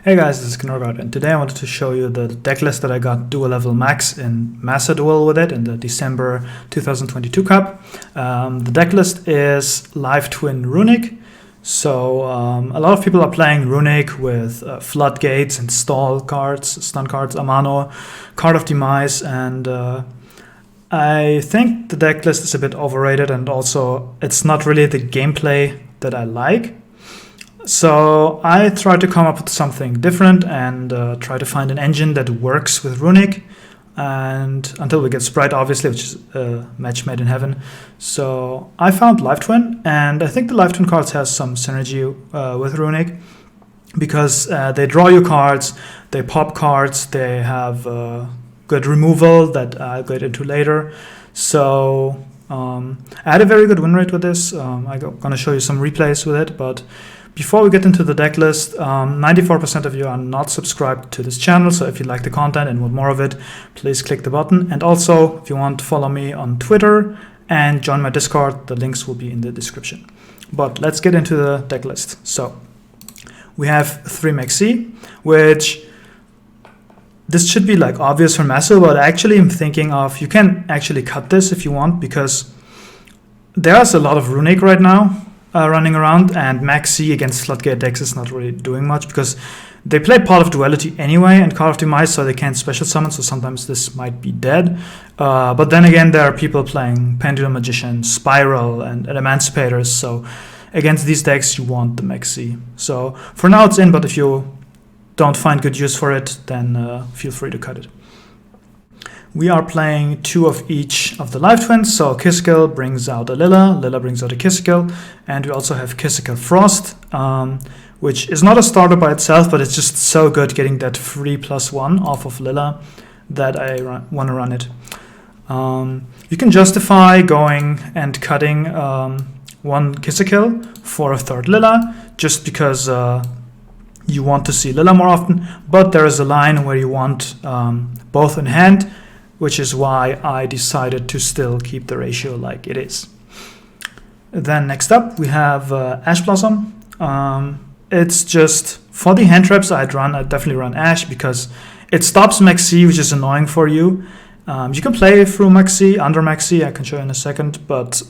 Hey guys, this is Knorgard, and today I wanted to show you the deck list that I got DLvl Max in Master Duel with it in the December 2022 Cup. The deck list is Live Twin Runick. So a lot of people are playing Runick with Floodgates and stun cards, Amano, Card of Demise, and I think the deck list is a bit overrated, and also it's not really the gameplay that I like. So I tried to come up with something different and try to find an engine that works with Runick, and until we get Sprite, obviously, which is a match made in heaven. So I found Live Twin, and I think the Live Twin cards has some synergy with Runick because they draw you cards, they pop cards, they have good removal that I'll get into later. So I had a very good win rate with this. I'm going to show you some replays with it, but before we get into the deck list, 94% of you are not subscribed to this channel, so if you like the content and want more of it, please click the button. And also, if you want to follow me on Twitter and join my Discord, the links will be in the description. But let's get into the deck list. So we have 3 Maxi, which this should be like obvious for Master, but actually I'm thinking of, you can actually cut this if you want, because there's a lot of Runick right now running around, and Maxi against Floodgate decks is not really doing much because they play Pot of Duality anyway and Card of Demise, so they can't special summon, so sometimes this might be dead. But then again, there are people playing Pendulum Magician, Spiral, and Emancipators, so against these decks you want the Maxi. So for now it's in, but if you don't find good use for it, then feel free to cut it. We are playing 2 of each of the Live Twins, so Kissikel brings out a Lilla brings out a Kissikel, and we also have Kissikel Frost, which is not a starter by itself, but it's just so good getting that free +1 off of Lilla that I want to run it. You can justify going and cutting 1 Kissikel for a 3rd Lilla, just because you want to see Lilla more often, but there is a line where you want both in hand, which is why I decided to still keep the ratio like it is. Then next up we have Ash Blossom. It's just, for the hand traps I'd definitely run Ash because it stops Maxi, which is annoying for you. You can play through Maxi, under Maxi, I can show you in a second, but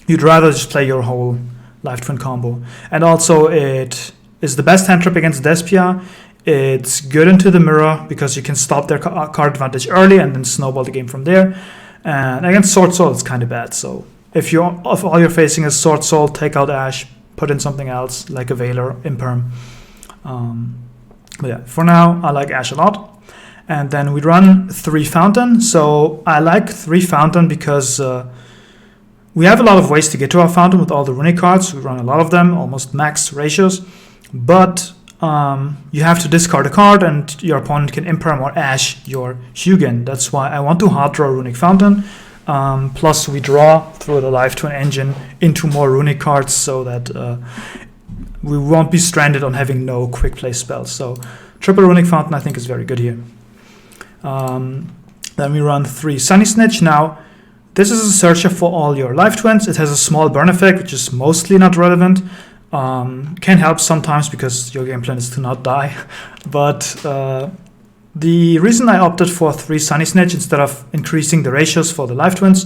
you'd rather just play your whole Live Twin combo. And also it is the best hand trap against Despia. It's good into the mirror because you can stop their card advantage early and then snowball the game from there. And against Sword Soul, it's kind of bad. So if all you're facing is Sword Soul, take out Ash, put in something else like a Veiler, Imperm. But yeah, for now, I like Ash a lot. And then we run 3 Fountain. So I like 3 Fountain because we have a lot of ways to get to our Fountain with all the Runick cards. We run a lot of them, almost max ratios. But you have to discard a card and your opponent can Imperm or Ash your Hugin. That's why I want to hard draw Runick Fountain. Plus we draw through the Live Twin engine into more Runick cards so that we won't be stranded on having no quick play spells. So triple Runick Fountain I think is very good here. Then we run 3 Sunny Snitch. Now this is a searcher for all your Live Twins. It has a small burn effect, which is mostly not relevant. Can help sometimes because your game plan is to not die, but the reason I opted for 3 Sunny Snitch instead of increasing the ratios for the Live Twins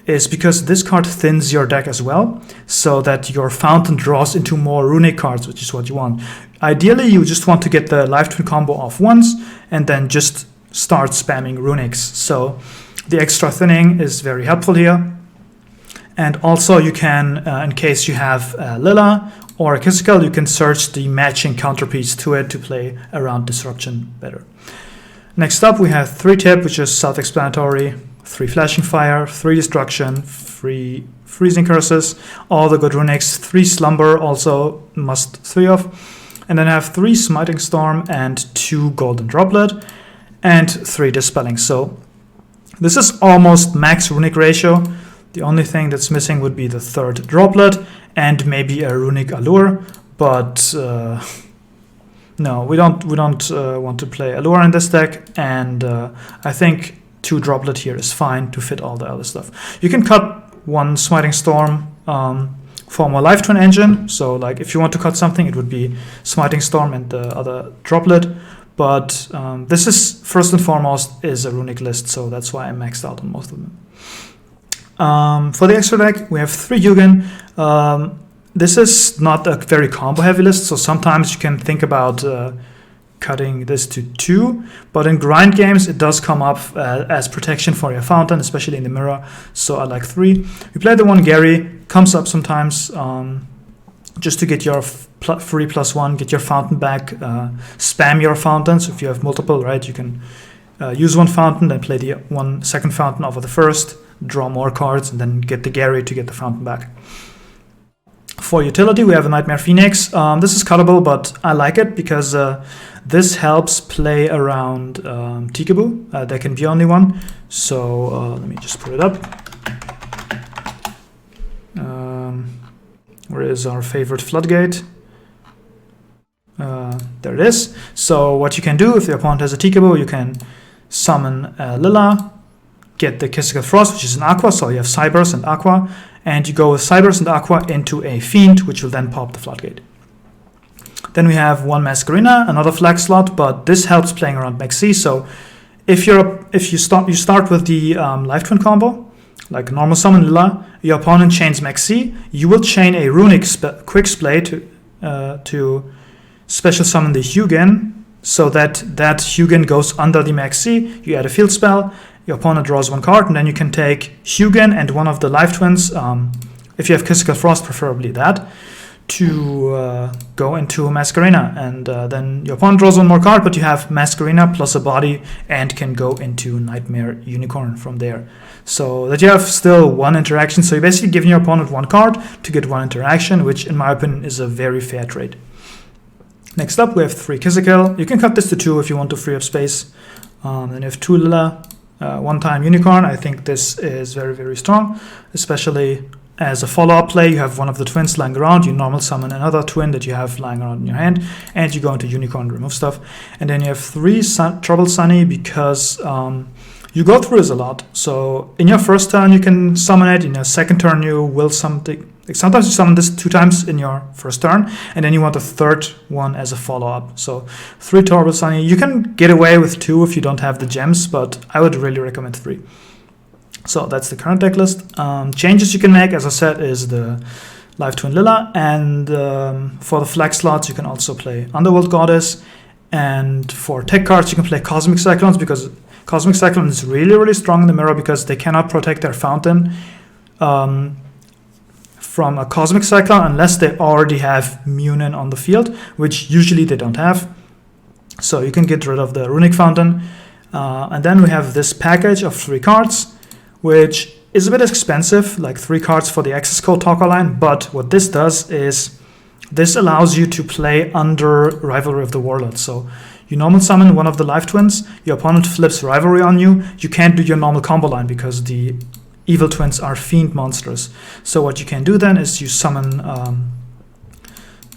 is because this card thins your deck as well, so that your Fountain draws into more Runick cards, which is what you want. Ideally, you just want to get the Live Twin combo off once and then just start spamming Runicks. So the extra thinning is very helpful here. And also you can, in case you have Lilla or a Kissikel, you can search the matching counterpiece to it to play around Disruption better. Next up we have 3 Tip, which is self-explanatory, 3 Flashing Fire, 3 Destruction, 3 Freezing Curses, all the good Runicks, 3 Slumber, also must 3 of, and then I have 3 Smiting Storm and 2 Golden Droplet, and 3 Dispelling. So this is almost max Runick ratio. The only thing that's missing would be the 3rd Droplet and maybe a Runick Allure, but no, we don't want to play Allure in this deck, and I think 2 Droplet here is fine to fit all the other stuff. You can cut 1 Smiting Storm form a live twin engine. So like if you want to cut something, it would be Smiting Storm and the other droplet. But this is first and foremost is a Runick list, so that's why I maxed out on most of them. For the extra deck, we have 3 Hugin. This is not a very combo heavy list, so sometimes you can think about cutting this to 2, but in grind games it does come up as protection for your fountain, especially in the mirror, so I like 3. We play the 1 Gary, comes up sometimes just to get your free +1, get your fountain back, spam your fountains. If you have multiple, right, you can use 1 fountain, then play the 1 second fountain over the first, draw more cards, and then get the Gary to get the fountain back. For utility, we have a Nightmare Phoenix. This is cuttable, but I like it because this helps play around Tikaboo. There can be only 1. So let me just put it up. Where is our favorite Floodgate? There it is. So what you can do if the opponent has a Tikaboo, you can summon Lila, get the Kissical Frost, which is an Aqua, so you have Cybers and Aqua, and you go with Cybers and Aqua into a Fiend, which will then pop the Floodgate. Then we have 1 Masquerina, another flag slot, but this helps playing around Maxi. So if you start with the Live Twin combo, like normal summon Lila, your opponent chains Maxi, you will chain a Runick quick splay to special summon the Hugin, so that Hugin goes under the Maxi. You add a field spell, your opponent draws 1 card, and then you can take Hugin and one of the Live Twins, if you have Kissical Frost, preferably that, to go into Masquerina, and then your opponent draws 1 more card, but you have Masquerina plus a body and can go into Nightmare Unicorn from there. So that you have still 1 interaction, so you're basically giving your opponent 1 card to get 1 interaction, which in my opinion is a very fair trade. Next up, we have 3 Kissical. You can cut this to 2 if you want to free up space. Then you have 2 Lila, 1-time Unicorn. I think this is very, very strong, especially as a follow-up play. You have one of the twins lying around, you normal summon another twin that you have lying around in your hand, and you go into Unicorn to remove stuff. And then you have 3 Trouble Sunny because you go through this a lot. So in your first turn you can summon it, in your second turn you will something. Like sometimes you summon this 2 times in your first turn, and then you want a 3rd one as a follow-up. So 3 Trouble Sunny. You can get away with 2 if you don't have the gems, but I would really recommend 3. So that's the current deck list. Changes you can make, as I said, is the Live Twin Lila, and for the flag slots you can also play Underworld Goddess, and for tech cards you can play Cosmic Cyclones, because Cosmic Cyclone is really, really strong in the mirror because they cannot protect their fountain from a Cosmic Cyclone unless they already have Munin on the field, which usually they don't have. So you can get rid of the Runick Fountain. And then we have this package of 3 cards, which is a bit expensive, like 3 cards for the Access Code Talker line. But what this does is this allows you to play under Rivalry of the Warlord. So you normal summon one of the Live Twins, your opponent flips Rivalry on you. You can't do your normal combo line because the Evil Twins are Fiend monsters. So what you can do then is you summon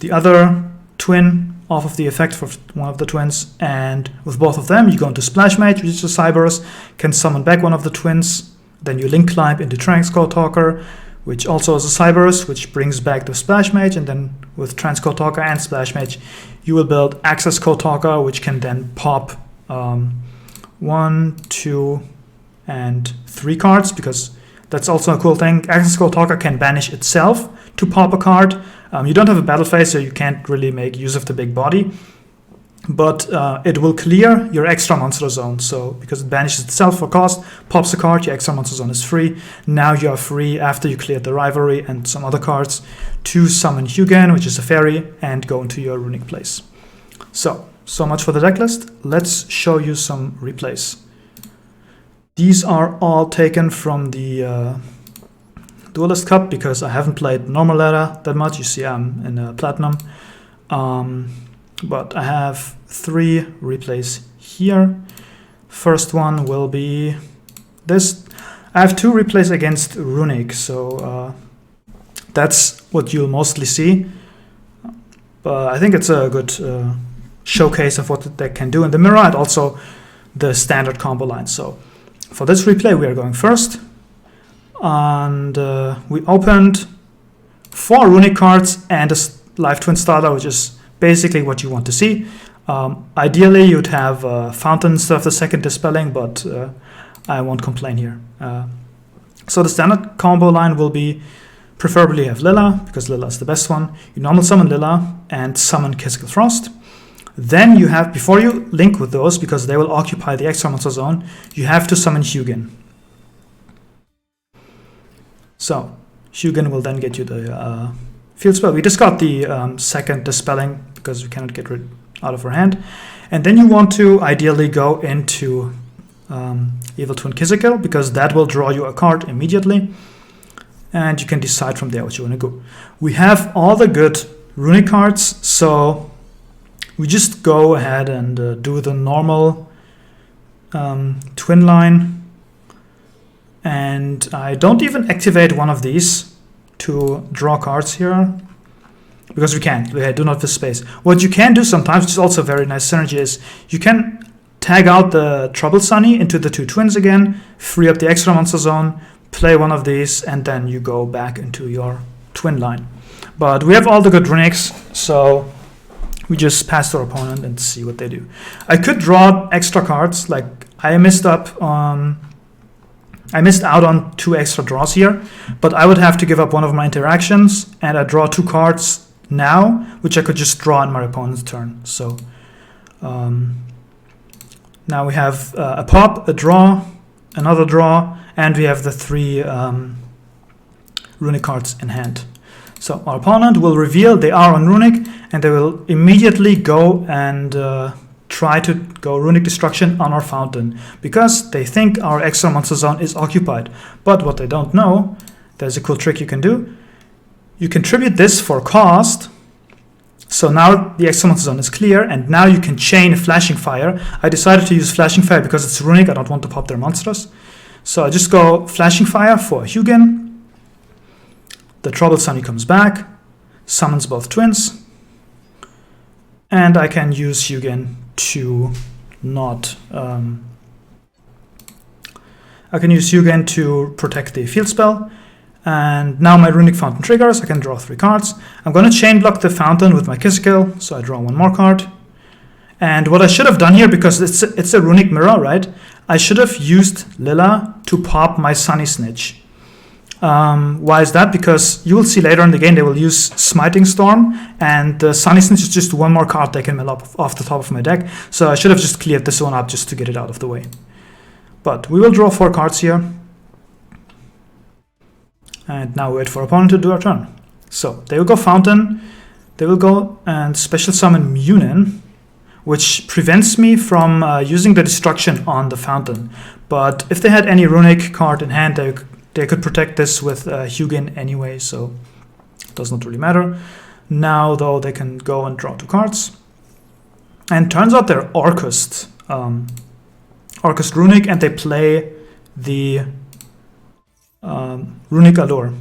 the other twin off of the effect for one of the twins, and with both of them you go into Splash Mage, which is a Cyberus, can summon back one of the twins, then you Link Climb into Transcode Talker, which also is a Cyberus, which brings back the Splash Mage, and then with Transcode Talker and Splash Mage you will build Access Code Talker, which can then pop 1, 2, and 3 cards, because that's also a cool thing. Access Code Talker can banish itself to pop a card. You don't have a battle phase, so you can't really make use of the big body, but it will clear your extra monster zone. So because it banishes itself for cost, pops a card, your extra monster zone is free. Now you are free, after you cleared the Rivalry and some other cards, to summon Hugin, which is a fairy, and go into your Runick place. So much for the deck list. Let's show you some replays. These are all taken from the Duelist Cup, because I haven't played normal ladder that much. You see I'm in Platinum. But I have 3 replays here. First one will be this. I have 2 replays against Runick, so that's what you'll mostly see. But I think it's a good showcase of what the deck can do in the mirror, and also the standard combo line. So for this replay we are going first, and we opened 4 Runick cards and a Live Twin starter, which is basically what you want to see. Ideally, you'd have Fountain instead of the second Dispelling, but I won't complain here. So the standard combo line will be preferably have Lilla, because Lilla is the best one. You normal summon Lilla and summon Quizzical Frost. Then you have, before you link with those, because they will occupy the extra monster zone, you have to summon Hugin. So Hugin will then get you the field spell. We just got the second Dispelling because we cannot get rid out of our hand. And then you want to ideally go into Evil Twin Quizzical, because that will draw you a card immediately. And you can decide from there what you want to go. We have all the good Runick cards, so we just go ahead and do the normal twin line. And I don't even activate one of these to draw cards here, because we can't. We do not have the space. What you can do sometimes, which is also very nice synergy, is you can tag out the Trouble Sunny into the 2 twins again, free up the extra monster zone, play one of these, and then you go back into your twin line. But we have all the good Runicks, so we just pass our opponent and see what they do. I could draw extra cards, like I missed out on 2 extra draws here, but I would have to give up one of my interactions, and I draw 2 cards now, which I could just draw in my opponent's turn. So now we have a pop, a draw, another draw, and we have the 3 Runick cards in hand. So our opponent will reveal they are on Runick, and they will immediately go and try to go Runick Destruction on our Fountain, because they think our extra monster zone is occupied. But what they don't know, there's a cool trick you can do. You can tribute this for cost. So now the extra monster zone is clear, and now you can chain Flashing Fire. I decided to use Flashing Fire because it's Runick. I don't want to pop their monsters. So I just go Flashing Fire for Hugin. The Trouble Sunny comes back, summons both twins, and I can use Hugin to not. I can use Hugin to protect the field spell. And now my Runick Fountain triggers. I can draw 3 cards. I'm going to chain block the Fountain with my Quizzical, so I draw 1 more card. And what I should have done here, because it's a Runick mirror, right? I should have used Lilla to pop my Sunny Snitch. Why is that? Because you will see later in the game they will use Smiting Storm, and the Sunny Snitch is just 1 more card they can mill up off the top of my deck. So I should have just cleared this one up just to get it out of the way. But we will draw 4 cards here. And now we wait for opponent to do our turn. So they will go Fountain. They will go and special summon Munin, which prevents me from using the destruction on the Fountain. But if they had any Runick card in hand, they could protect this with Hugin anyway, so it does not really matter. Now, though, they can go and draw 2 cards. And turns out they're Orcust Runick, and they play the Runick Allure.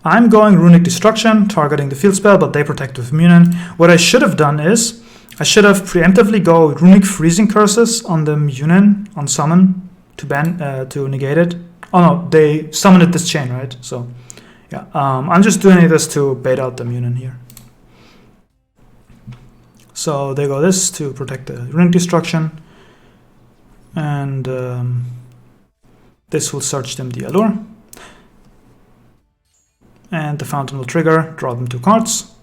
I'm going Runick Destruction, targeting the field spell, but they protect with Munin. What I should have done is, I should have preemptively go Runick Freezing Curses on the Munin, on summon, to negate it. Oh no, they summoned this chain, right? So, yeah, I'm just doing this to bait out the Munin here. So they go this to protect the Runick Destruction, and this will search them the Allure. And the Fountain will trigger, draw them 2 cards.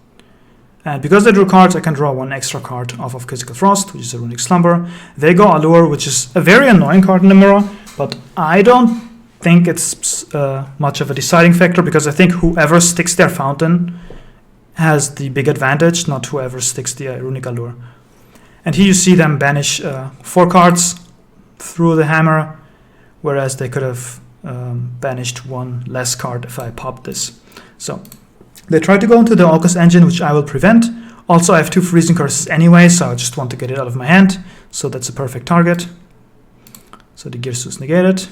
And because they drew cards, I can draw 1 extra card off of Quizzical Frost, which is a Runick Slumber. They go Allure, which is a very annoying card in the mirror, but I don't think it's much of a deciding factor, because I think whoever sticks their Fountain has the big advantage, not whoever sticks the Runick Allure. And here you see them banish 4 cards through the hammer, whereas they could have banished 1 less card if I popped this. So they try to go into the Orcust engine, which I will prevent. Also, I have 2 Freezing Curses anyway, so I just want to get it out of my hand. So that's a perfect target. So the Girsu is negated.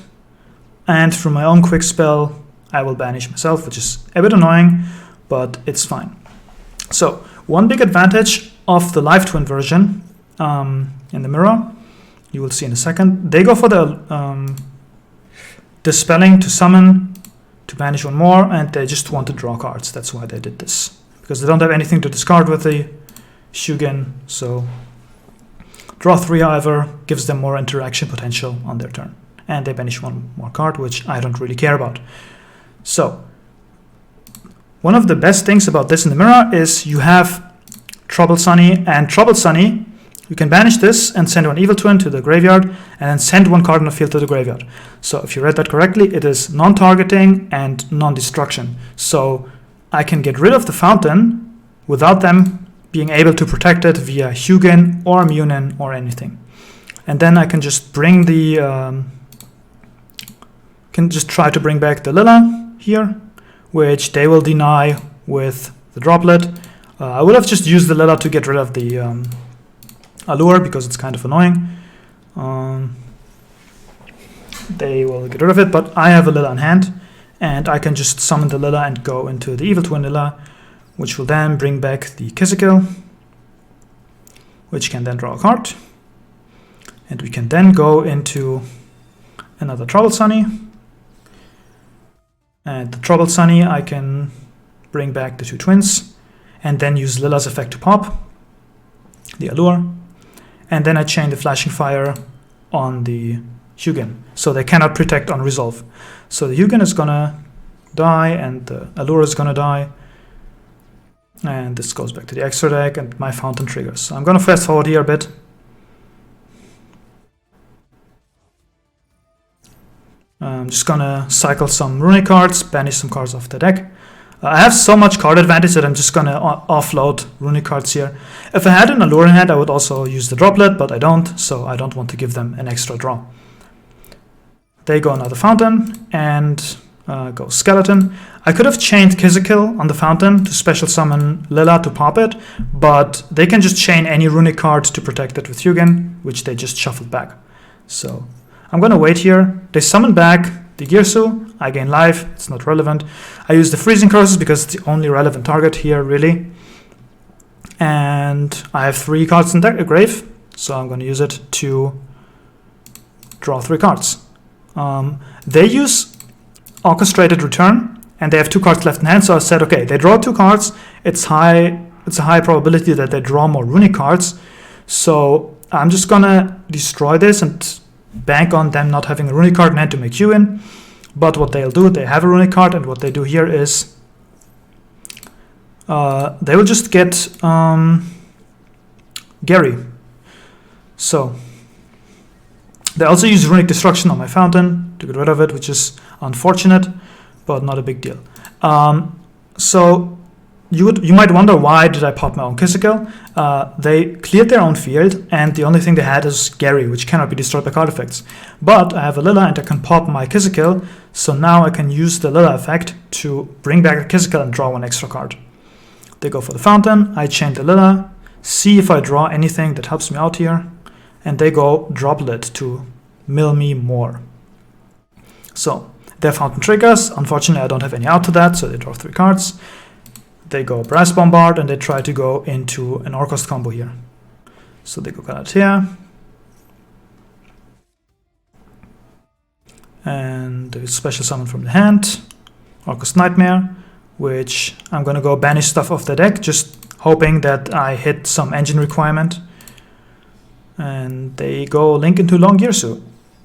And through my own quick spell, I will banish myself, which is a bit annoying, but it's fine. So one big advantage of the Live Twin version in the mirror, you will see in a second, they go for the Dispelling to summon to banish one more, and they just want to draw cards. That's why they did this, because they don't have anything to discard with the Hugin. So draw 3, however, gives them more interaction potential on their turn, and they banish one more card, which I don't really care about. So one of the best things about this in the mirror is you have Troubled Sunny, and Troubled Sunny, you can banish this and send one Evil Twin to the graveyard, and then send one card on the field to the graveyard. So if you read that correctly, it is non-targeting and non-destruction. So I can get rid of the fountain without them being able to protect it via Hugin or Munin or anything. And then I can just bring the can just try to bring back the Lila here, which they will deny with the droplet. I would have just used the Lila to get rid of the Allure, because it's kind of annoying. They will get rid of it, but I have a Lila in hand, and I can just summon the Lila and go into the Evil Twin Lila, which will then bring back the Kizikil, which can then draw a card. And we can then go into another Troubled Sunny. And the Troubled Sunny, I can bring back the 2 twins, and then use Lila's effect to pop the Allure. And then I chain the Flashing Fire on the Hugin, so they cannot protect on resolve. So the Hugin is gonna die, and the Allure is gonna die. And this goes back to the extra deck, and my fountain triggers. So I'm gonna fast forward here a bit. I'm just gonna cycle some Runick cards, banish some cards off the deck. I have so much card advantage that I'm just gonna offload Runick cards here. If I had an Allure in hand, I would also use the droplet, but I don't, so I don't want to give them an extra draw. They go another fountain, and go Skeleton. I could have chained Kizikil on the fountain to special summon Lila to pop it, but they can just chain any Runick card to protect it with Hugin, which they just shuffled back. So I'm gonna wait here. They summon back the Girsu. I gain life, it's not relevant. I use the Freezing Curses because it's the only relevant target here, really. And I have 3 cards in the grave, so I'm gonna use it to draw 3 cards. They use Orchestrated Return, and they have 2 cards left in hand, so I said, okay, they draw 2 cards, it's a high probability that they draw more Runick cards, so I'm just gonna destroy this and bank on them not having a Runick card in hand to make you in. But what they'll do, they have a Runick card, and what they do here is they will just get Gary. So they also use Runick Destruction on my fountain to get rid of it, which is unfortunate, but not a big deal. So you might wonder, why did I pop my own Kizikil? They cleared their own field, and the only thing they had is Gary, which cannot be destroyed by card effects. But I have a Lila, and I can pop my Kizikil, so now I can use the Lila effect to bring back a Kizikil and draw 1 extra card. They go for the fountain, I chain the Lila, see if I draw anything that helps me out here, and they go Droplet to mill me more. So their fountain triggers. Unfortunately, I don't have any out to that, so they draw 3 cards. They go Brass Bombard, and they try to go into an Orcost combo here. So they go Galatea. And they special summon from the hand, Orcost Nightmare, which I'm going to go banish stuff off the deck, just hoping that I hit some engine requirement. And they go Link into Long Girsu.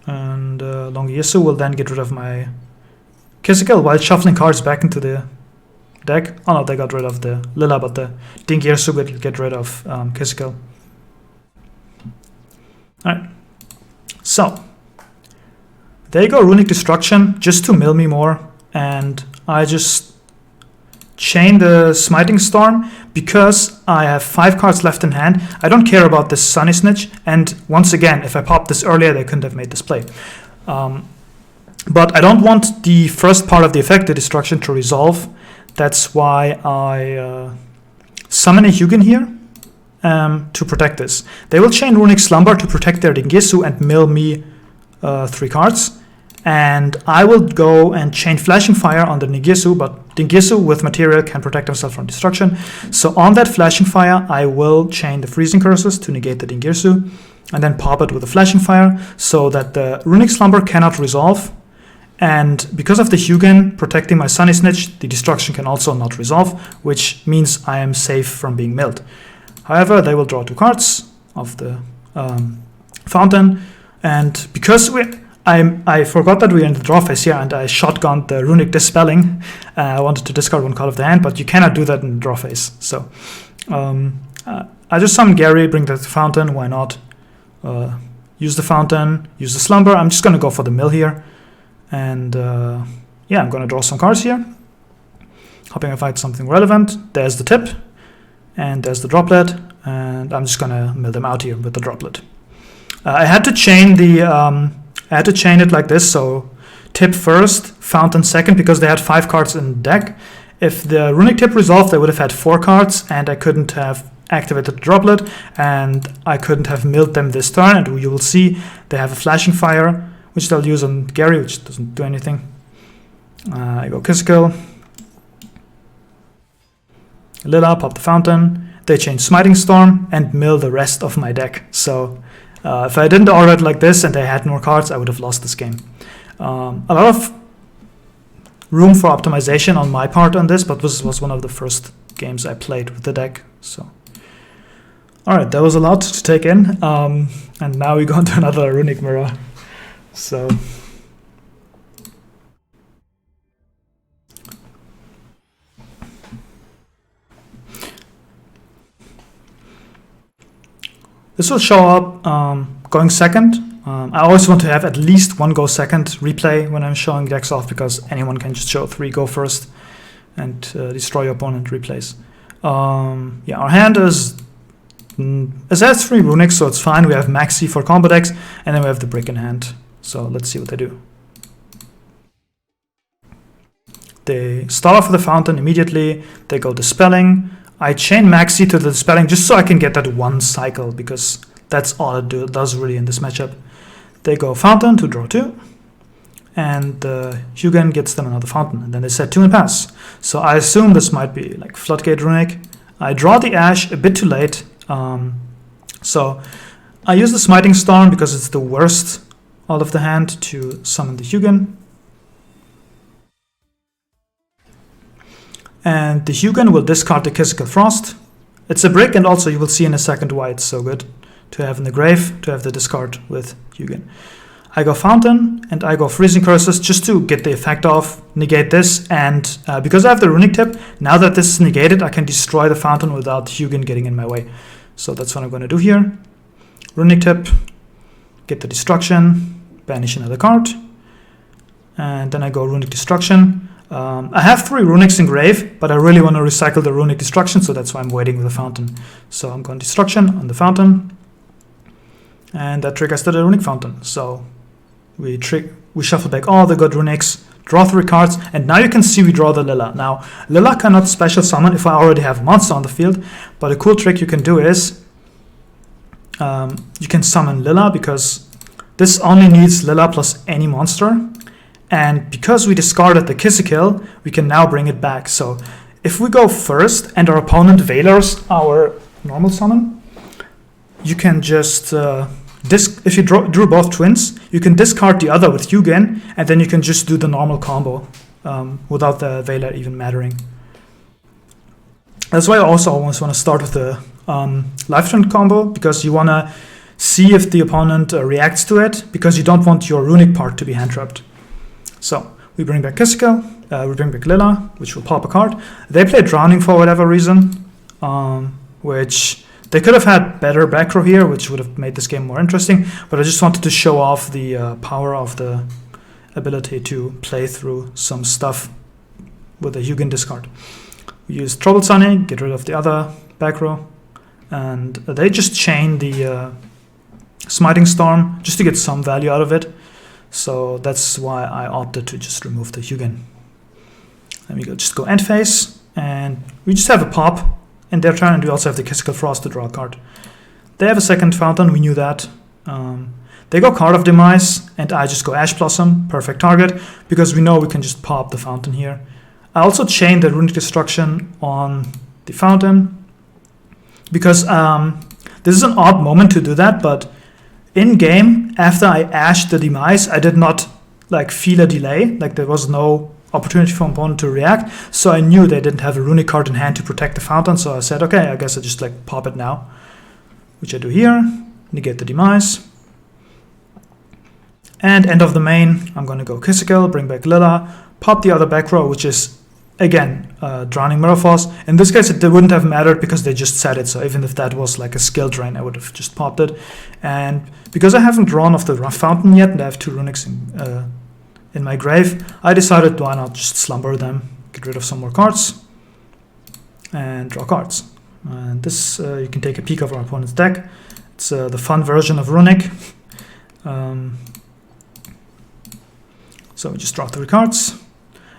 And Long Girsu will then get rid of my Kizikil while shuffling cards back into the deck. Oh no, they got rid of the Lila, but the Dingirsu will get rid of Kizikil. Alright, so they go Runick Destruction just to mill me more, and I just chain the Smiting Storm because I have 5 cards left in hand. I don't care about this Sunny Snitch, and once again, if I popped this earlier, they couldn't have made this play. But I don't want the first part of the effect, the Destruction, to resolve. That's why I summon a Hugin here to protect this. They will chain Runick Slumber to protect their Dingirsu and mill me 3 cards. And I will go and chain Flashing Fire on the Dingirsu, but Dingirsu with material can protect himself from destruction. So on that Flashing Fire, I will chain the Freezing Curses to negate the Dingirsu, and then pop it with a Flashing Fire so that the Runick Slumber cannot resolve, And because of the Hugin protecting my Sunny Snitch, the destruction can also not resolve, which means I am safe from being milled. However, they will draw 2 cards of the fountain, and because I forgot that we're in the draw phase here, and I shotgunned the Runick Dispelling. I wanted to discard 1 card of the hand, but you cannot do that in the draw phase. So I just summon Gary, bring the fountain, why not? Use the fountain, use the slumber. I'm just going to go for the mill here. And yeah, I'm going to draw some cards here. Hoping I find something relevant. There's the tip. And there's the droplet. And I'm just going to mill them out here with the droplet. I had to chain it like this. So tip first, fountain second, because they had 5 cards in the deck. If the Runick tip resolved, they would have had 4 cards, and I couldn't have activated the droplet, and I couldn't have milled them this turn. And you will see they have a flashing fire, which they'll use on Gary, which doesn't do anything. I go Kissikill. Lila, pop the fountain. They change Smiting Storm and mill the rest of my deck. So if I didn't order it like this and they had more cards, I would have lost this game. A lot of room for optimization on my part on this, but this was one of the first games I played with the deck. So, all right, that was a lot to take in. And now we go into another Runick Mirror. So this will show up going second. I always want to have at least 1 go second replay when I'm showing decks off, because anyone can just show 3 go first and destroy your opponent replays. Yeah, our hand is it has 3 Runicks, so it's fine. We have Maxi for combo decks, and then we have the brick in hand. So let's see what they do. They start off with the fountain immediately. They go Dispelling. I chain Maxi to the Dispelling just so I can get that 1 cycle, because that's all it does really in this matchup. They go Fountain to draw 2. And Hugin gets them another fountain. And then they set 2 and pass. So I assume this might be like Floodgate Runick. I draw the Ash a bit too late. So I use the Smiting Storm because it's the worst out of the hand to summon the Hugin. And the Hugin will discard the Kissikill Frost. It's a brick, and also you will see in a second why it's so good to have in the grave, to have the discard with Hugin. I go Fountain, and I go Freezing Curses just to get the effect off, negate this, and because I have the Runick tip, now that this is negated, I can destroy the Fountain without Hugin getting in my way. So that's what I'm going to do here. Runick tip, get the destruction, banish another card, and then I go Runick Destruction. I have 3 Runicks in grave, but I really want to recycle the Runick Destruction, so that's why I'm waiting with the Fountain. So I'm going Destruction on the Fountain, and that triggers the Runick Fountain. So we shuffle back all the good Runicks, draw 3 cards, and now you can see we draw the Lila. Now, Lila cannot special summon if I already have a monster on the field, but a cool trick you can do is you can summon Lila, because this only needs Lila plus any monster. And because we discarded the Kissikill, we can now bring it back. So if we go first and our opponent Valors our normal summon, you can just, if you drew both twins, you can discard the other with Hugin, and then you can just do the normal combo without the Valor even mattering. That's why I also always want to start with the Lifetime combo, because you want to see if the opponent reacts to it, because you don't want your Runick part to be hand trapped. So we bring back Kissikill, we bring back Lila, which will pop a card. They play Drowning for whatever reason, which they could have had better back row here, which would have made this game more interesting, but I just wanted to show off the power of the ability to play through some stuff with a Hugin discard. We use Troubled Sunny, get rid of the other back row, and they just chain the Smiting Storm just to get some value out of it. So that's why I opted to just remove the Hugin. Then we just go end phase, and we just have a pop in their turn, and we also have the Kissikill Frost to draw a card. They have a second fountain, we knew that. They go Card of Demise, and I just go Ash Blossom, perfect target, because we know we can just pop the fountain here. I also chain the Runick Destruction on the fountain, because this is an odd moment to do that, but in game, after I ashed the Demise, I did not like feel a delay, like there was no opportunity for opponent to react. So I knew they didn't have a Runick card in hand to protect the fountain. So I said, okay, I guess I just like pop it now, which I do here, negate the demise. And end of the main, I'm going to go Kissikel, bring back Lilla, pop the other back row, which is, again, Drowning Mirror Force. In this case, it wouldn't have mattered because they just said it. So even if that was like a skill drain, I would have just popped it. And because I haven't drawn off the rough fountain yet, and I have 2 Runicks in my grave, I decided why not just slumber them, get rid of some more cards, and draw cards. And this, you can take a peek of our opponent's deck. It's the fun version of Runick. So we just draw 3 cards,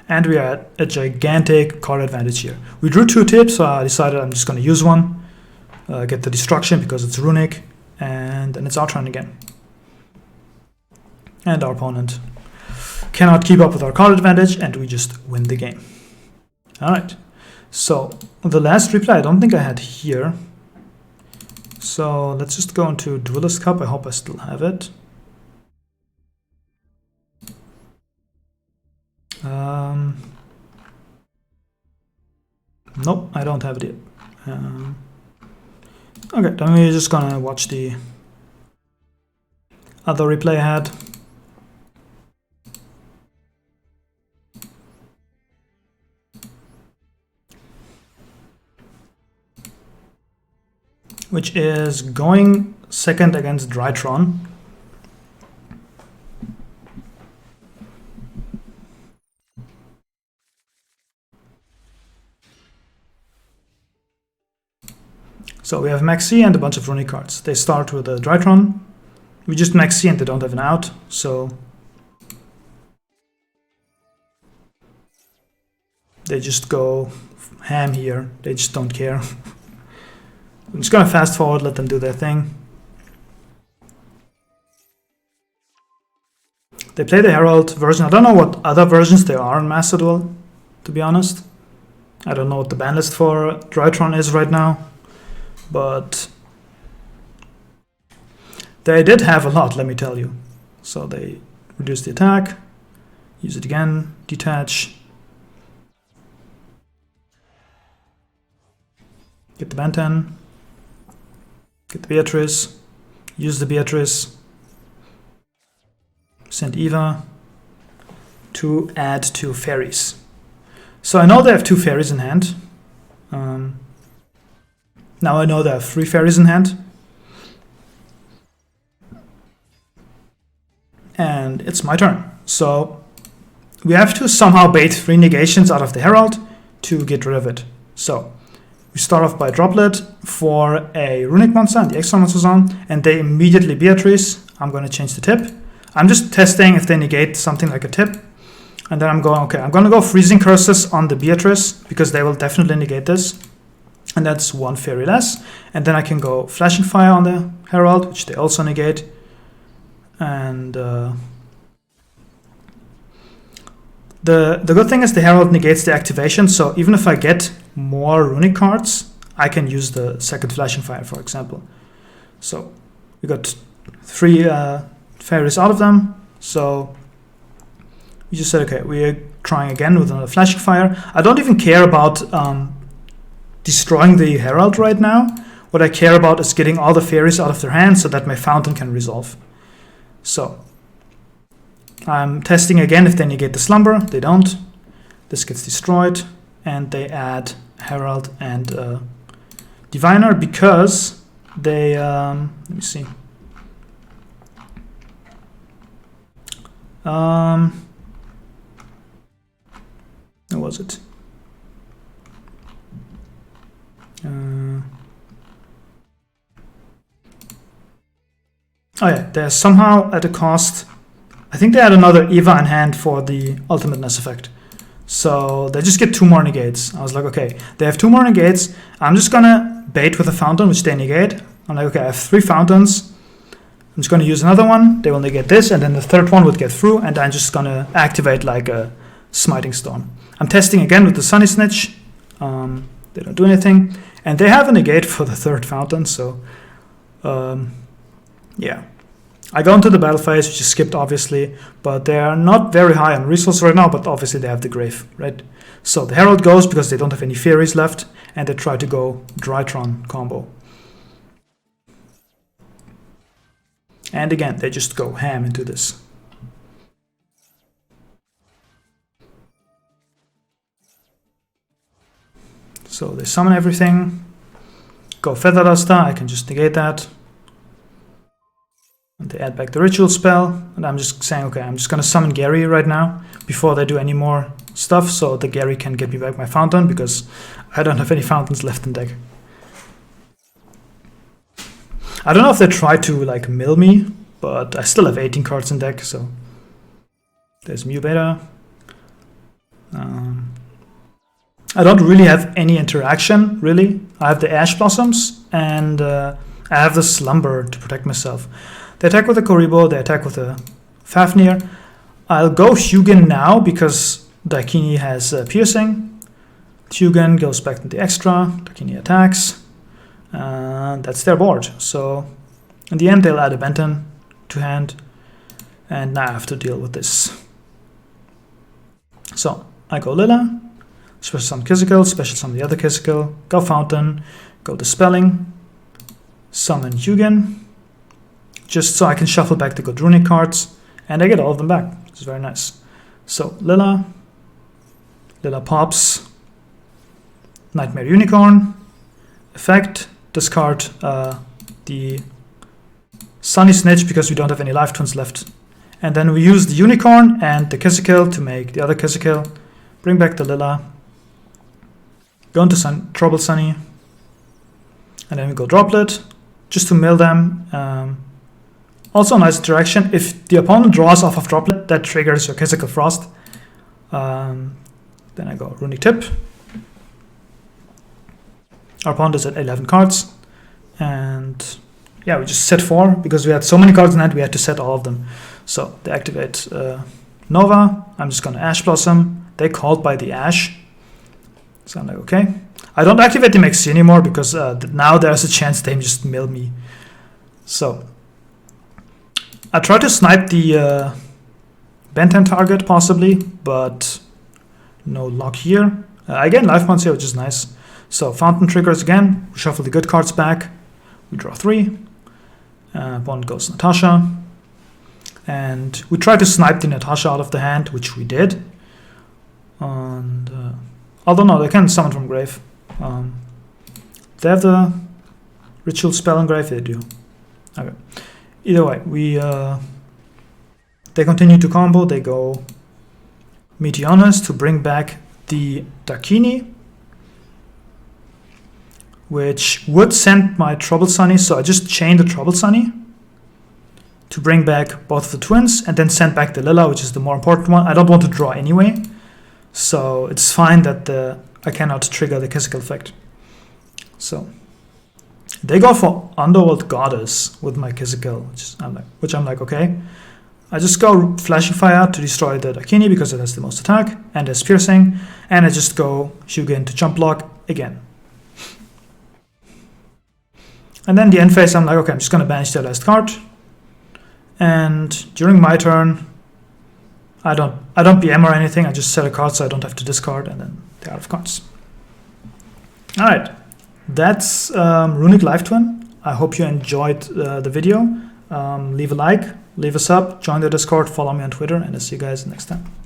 and we are at a gigantic card advantage here. We drew 2 tips, so I decided I'm just going to use one, get the destruction because it's Runick, and then it's our turn again. And our opponent cannot keep up with our card advantage, and we just win the game. All right, so the last replay I don't think I had here. So let's just go into Duelist Cup. I hope I still have it. Nope, I don't have it yet. Okay, then we're just gonna watch the other replay I had. Which is going second against Drytron. So we have Maxi and a bunch of Runick cards. They start with a Drytron. We just Maxi and they don't have an out, so they just go ham here. They just don't care. I'm just gonna fast forward, let them do their thing. They play the Herald version. I don't know what other versions there are in Master Duel, to be honest. I don't know what the ban list for Drytron is right now. But they did have a lot, let me tell you. So they reduce the attack, use it again, detach, get the Bantan, get the Beatrice, use the Beatrice, send Eva to add 2 fairies. So I know they have 2 fairies in hand. Now I know they have 3 fairies in hand. And it's my turn. So we have to somehow bait 3 negations out of the Herald to get rid of it. So we start off by Droplet for a Runick monster and the extra monster zone, and they immediately Beatrice. I'm going to change the tip. I'm just testing if they negate something like a tip. And then I'm going, okay, I'm going to go Freezing Curses on the Beatrice because they will definitely negate this. And that's 1 fairy less. And then I can go Flashing Fire on the Herald, which they also negate. And the good thing is the Herald negates the activation. So even if I get more Runick cards, I can use the second Flashing Fire, for example. So we got 3 fairies out of them. So we just said, okay, we're trying again with another Flashing Fire. I don't even care about destroying the Herald right now. What I care about is getting all the fairies out of their hands so that my fountain can resolve. So I'm testing again if they negate the Slumber. They don't. This gets destroyed, and they add Herald and Diviner because they let me see. What was it? Oh yeah, they're somehow at a cost. I think they had another Eva in hand for the ultimateness effect. So they just get 2 more negates. I was like, okay, they have 2 more negates. I'm just gonna bait with a fountain, which they negate. I'm like, okay, I have 3 fountains. I'm just gonna use another one. They will negate this, and then the 3rd one would get through, and I'm just gonna activate like a Smiting Storm. I'm testing again with the Sunny Snitch. They don't do anything. And they have a negate for the 3rd fountain, so yeah. I go into the battle phase, which is skipped obviously, but they are not very high on resource right now, but obviously they have the Grave, right? So the Herald goes because they don't have any fairies left, and they try to go Drytron combo. And again, they just go ham into this. So they summon everything, go Feather Duster, I can just negate that. And they add back the ritual spell, and I'm just saying, okay, I'm just gonna summon Gary right now before they do any more stuff, so the Gary can get me back my fountain, because I don't have any fountains left in deck. I don't know if they try to like mill me, but I still have 18 cards in deck, so there's Mew Beta. I don't really have any interaction, really. I have the Ash Blossoms, and I have the Slumber to protect myself. They attack with a Koribo, they attack with a Fafnir. I'll go Hugin now because Daikini has Piercing. Hugin goes back to the extra, Daikini attacks. That's their board. So in the end, they'll add a Benton to hand, and now I have to deal with this. So I go Lila, special summon Kizikil, special summon the other Kizikil, go Fountain, go Dispelling, summon Hugin, just so I can shuffle back the good Runick cards, and I get all of them back, which is very nice. So Lila pops, Nightmare Unicorn, effect, discard the Sunny Snitch because we don't have any life twins left. And then we use the Unicorn and the Kizikil to make the other Kizikil, bring back the Lila, go into Trouble Sunny, and then we go Droplet, just to mill them. Also a nice interaction, if the opponent draws off of Droplet, that triggers your Kizikil Frost. Then I go Runick Tip. Our opponent is at 11 cards, and yeah, we just set 4, because we had so many cards in hand, we had to set all of them. So they activate Nova, I'm just gonna Ash Blossom, they called by the Ash. So I'm like, okay. I don't activate the Maxi anymore, because now there's a chance they just mill me. So I try to snipe the Benton target possibly, but no luck here. I get life points here, which is nice. So Fountain triggers again, we shuffle the good cards back, we draw 3. Opponent goes Natasha, and we try to snipe the Natasha out of the hand, which we did. And although no, they can summon from grave. They have the ritual spell in grave, they do. Okay. Either way, they continue to combo. They go Meteonis to bring back the Dakini, which would send my Trouble Sunny. So I just chain the Trouble Sunny to bring back both of the twins, and then send back the Lila, which is the more important one. I don't want to draw anyway, so it's fine that I cannot trigger the Kizikil effect. So they go for Underworld Goddess with my Kizikil, which I'm like, okay. I just go Flashing Fire to destroy the Dakini because it has the most attack and has Piercing, and I just go Hugin to jump block again. And then the end phase, I'm like, okay, I'm just gonna banish their last card. And during my turn, I don't BM or anything, I just set a card so I don't have to discard, and then they're out of cards. Alright, that's Runick Live Twin. I hope you enjoyed the video. Leave a like, leave a sub, join the Discord, follow me on Twitter, and I'll see you guys next time.